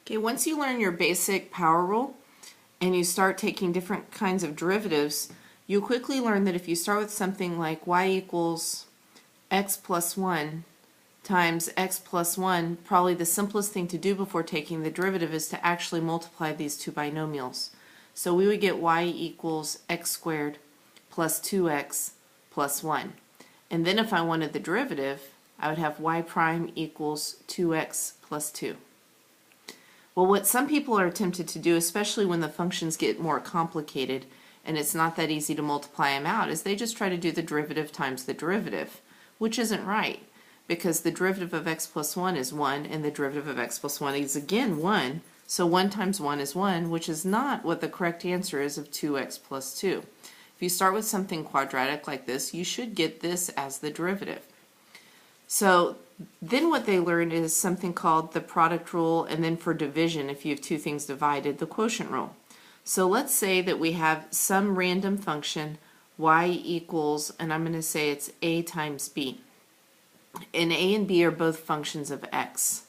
Okay, once you learn your basic power rule and you start taking different kinds of derivatives, you'll quickly learn that if you start with something like y equals x plus 1 times x plus 1, probably the simplest thing to do before taking the derivative is to actually multiply these two binomials. So we would get y equals x squared plus 2x plus 1. And then if I wanted the derivative, I would have y prime equals 2x plus 2. Well, what some people are tempted to do, especially when the functions get more complicated and it's not that easy to multiply them out, is they just try to do the derivative times the derivative, which isn't right, because the derivative of x plus 1 is 1 and the derivative of x plus 1 is again 1, so 1 times 1 is 1, which is not what the correct answer is of 2x plus 2. If you start with something quadratic like this, you should get this as the derivative. So then what they learned is something called the product rule, and then for division, if you have two things divided, the quotient rule. So let's say that we have some random function y equals, and I'm going to say it's a times b. And a and b are both functions of x.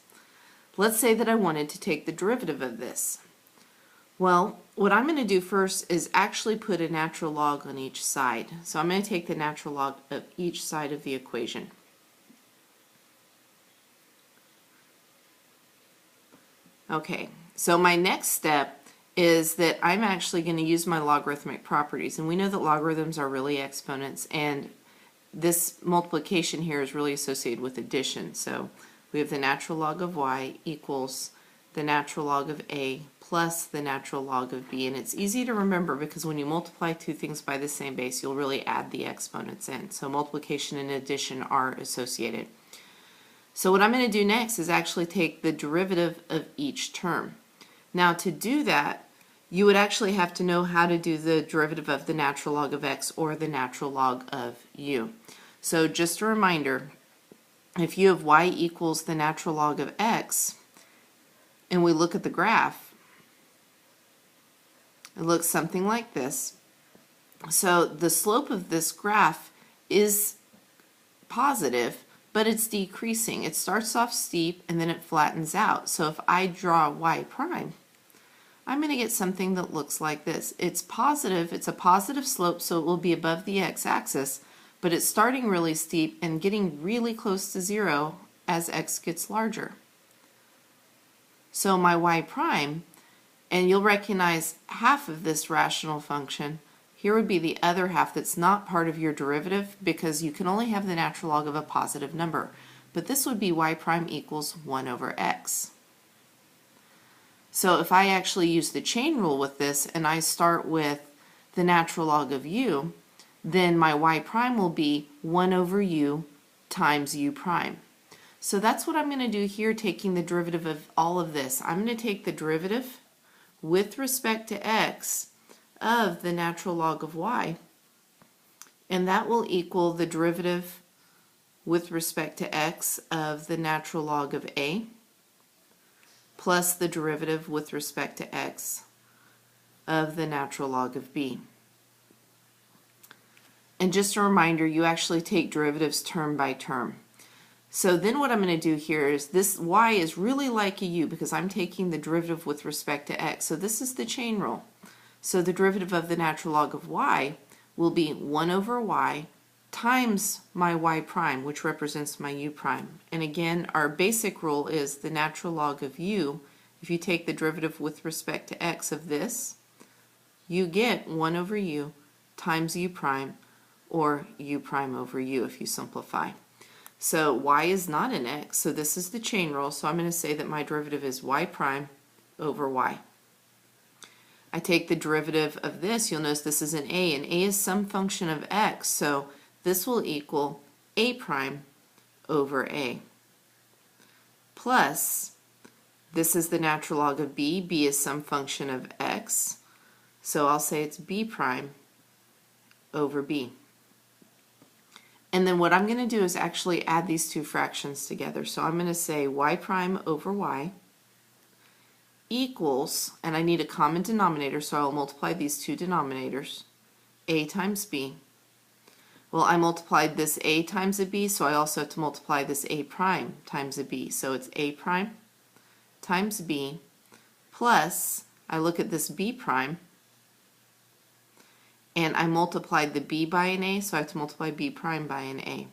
Let's say that I wanted to take the derivative of this. Well, what I'm going to do first is actually put a natural log on each side. So I'm going to take the natural log of each side of the equation. Okay, so my next step is that I'm actually going to use my logarithmic properties, and we know that logarithms are really exponents, and this multiplication here is really associated with addition. So we have the natural log of y equals the natural log of a plus the natural log of b, and it's easy to remember because when you multiply two things by the same base, you'll really add the exponents in. So multiplication and addition are associated. So what I'm going to do next is actually take the derivative of each term. Now to do that, you would actually have to know how to do the derivative of the natural log of x or the natural log of u. So just a reminder, if you have y equals the natural log of x, and we look at the graph, it looks something like this. So the slope of this graph is positive, but it's decreasing. It starts off steep and then it flattens out. So if I draw y prime, I'm going to get something that looks like this. It's positive, it's a positive slope, so it will be above the x-axis, but it's starting really steep and getting really close to 0 as x gets larger. So my y prime, and you'll recognize half of this rational function, here would be the other half that's not part of your derivative because you can only have the natural log of a positive number. But this would be y prime equals 1 over x. So if I actually use the chain rule with this and I start with the natural log of u, then my y prime will be 1 over u times u prime. So that's what I'm going to do here, taking the derivative of all of this. I'm going to take the derivative with respect to x of the natural log of y, and that will equal the derivative with respect to x of the natural log of a plus the derivative with respect to x of the natural log of b. And just a reminder, you actually take derivatives term by term. So then what I'm going to do here is this y is really like a u because I'm taking the derivative with respect to x. So this is the chain rule. So the derivative of the natural log of y will be 1 over y times my y prime, which represents my u prime. And again, our basic rule is the natural log of u. If you take the derivative with respect to x of this, you get 1 over u times u prime, or u prime over u if you simplify. So y is not an x, so this is the chain rule, so I'm going to say that my derivative is y prime over y. I take the derivative of this, you'll notice this is an a, and a is some function of x, so this will equal a prime over a. Plus, this is the natural log of b, b is some function of x, so I'll say it's b prime over b. And then what I'm going to do is actually add these two fractions together. So I'm going to say y prime over y equals, and I need a common denominator, so I'll multiply these two denominators, a times b. Well, I multiplied this a times a b, so I also have to multiply this a prime times a b. So it's a prime times b plus, I look at this b prime, and I multiplied the b by an a, so I have to multiply b prime by an a.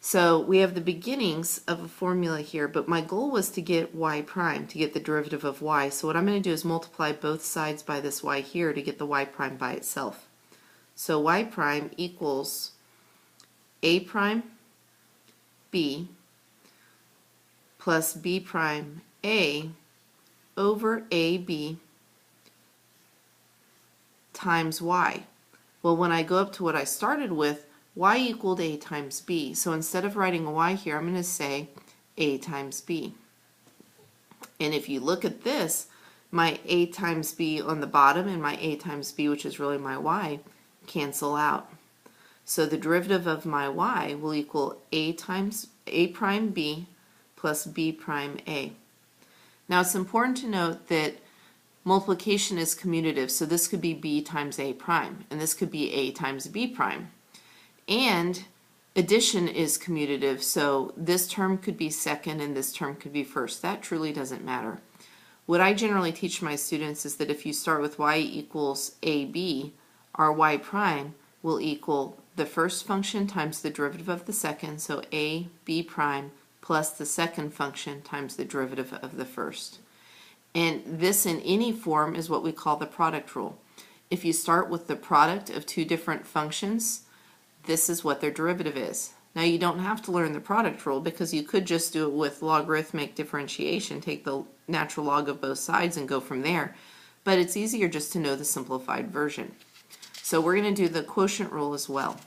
So we have the beginnings of a formula here, but my goal was to get y prime, to get the derivative of y. So what I'm going to do is multiply both sides by this y here to get the y prime by itself. So y prime equals a prime b plus b prime a over ab times y. Well, when I go up to what I started with, y equaled a times b. So instead of writing a y here, I'm going to say a times b. And if you look at this, my a times b on the bottom and my a times b, which is really my y, cancel out. So the derivative of my y will equal a times a prime b plus b prime a. Now it's important to note that multiplication is commutative, so this could be b times a prime, and this could be a times b prime. And addition is commutative, so this term could be second and this term could be first. That truly doesn't matter. What I generally teach my students is that if you start with y equals ab, our y prime will equal the first function times the derivative of the second, so a b prime plus the second function times the derivative of the first. And this in any form is what we call the product rule. If you start with the product of two different functions, this is what their derivative is. Now you don't have to learn the product rule because you could just do it with logarithmic differentiation, take the natural log of both sides and go from there. But it's easier just to know the simplified version. So we're going to do the quotient rule as well.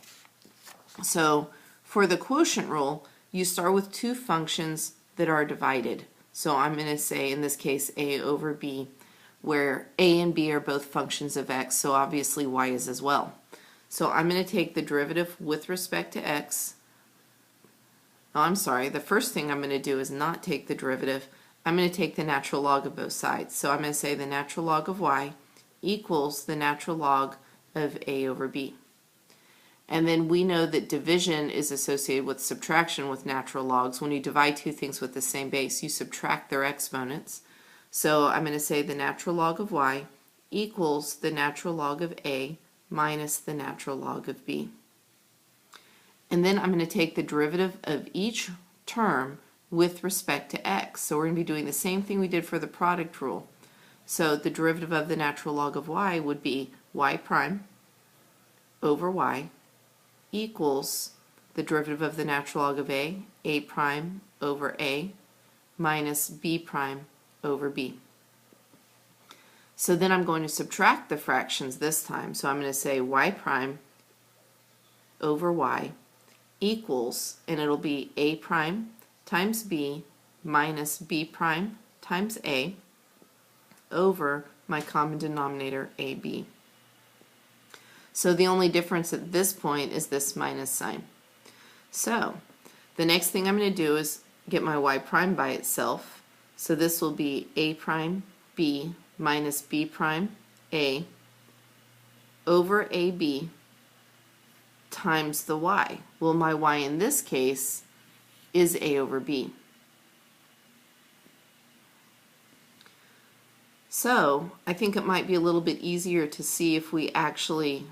So for the quotient rule, you start with two functions that are divided. So I'm going to say in this case a over b, where a and b are both functions of x, so obviously y is as well. So I'm going to take the derivative with respect to x. Oh, I'm sorry, the first thing I'm going to do is not take the derivative. I'm going to take the natural log of both sides. So I'm going to say the natural log of y equals the natural log of a over b. And then we know that division is associated with subtraction with natural logs. When you divide two things with the same base, you subtract their exponents. So I'm going to say the natural log of y equals the natural log of a minus the natural log of b. And then I'm going to take the derivative of each term with respect to x. So we're going to be doing the same thing we did for the product rule. So the derivative of the natural log of y would be y prime over y equals the derivative of the natural log of a prime over a, minus b prime over b. So then I'm going to subtract the fractions this time. So I'm going to say y prime over y equals, and it'll be a prime times b minus b prime times a over my common denominator ab. So the only difference at this point is this minus sign. So the next thing I'm going to do is get my y prime by itself. So this will be a prime b minus b prime a over ab times the y. Well, my y in this case is a over b. So I think it might be a little bit easier to see if we actually,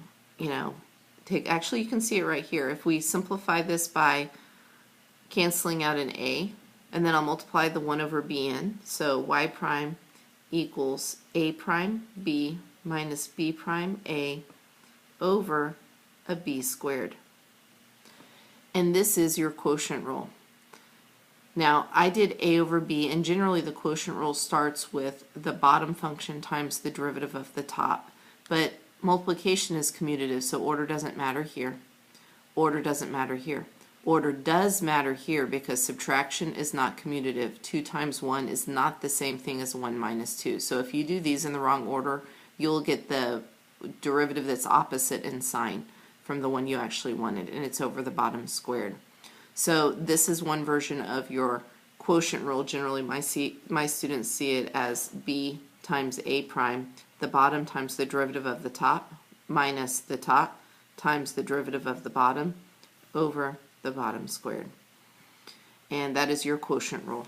actually you can see it right here. If we simplify this by canceling out an a, and then I'll multiply the 1 over b in, so y prime equals a prime b minus b prime a over a b squared. And this is your quotient rule. Now, I did a over b, and generally the quotient rule starts with the bottom function times the derivative of the top. But multiplication is commutative, so order doesn't matter here. Order doesn't matter here. Order does matter here because subtraction is not commutative. 2 times 1 is not the same thing as 1 minus 2. So if you do these in the wrong order, you'll get the derivative that's opposite in sign from the one you actually wanted, and it's over the bottom squared. So this is one version of your quotient rule. Generally, my students see it as b times a prime, the bottom times the derivative of the top, minus the top times the derivative of the bottom over the bottom squared. And that is your quotient rule.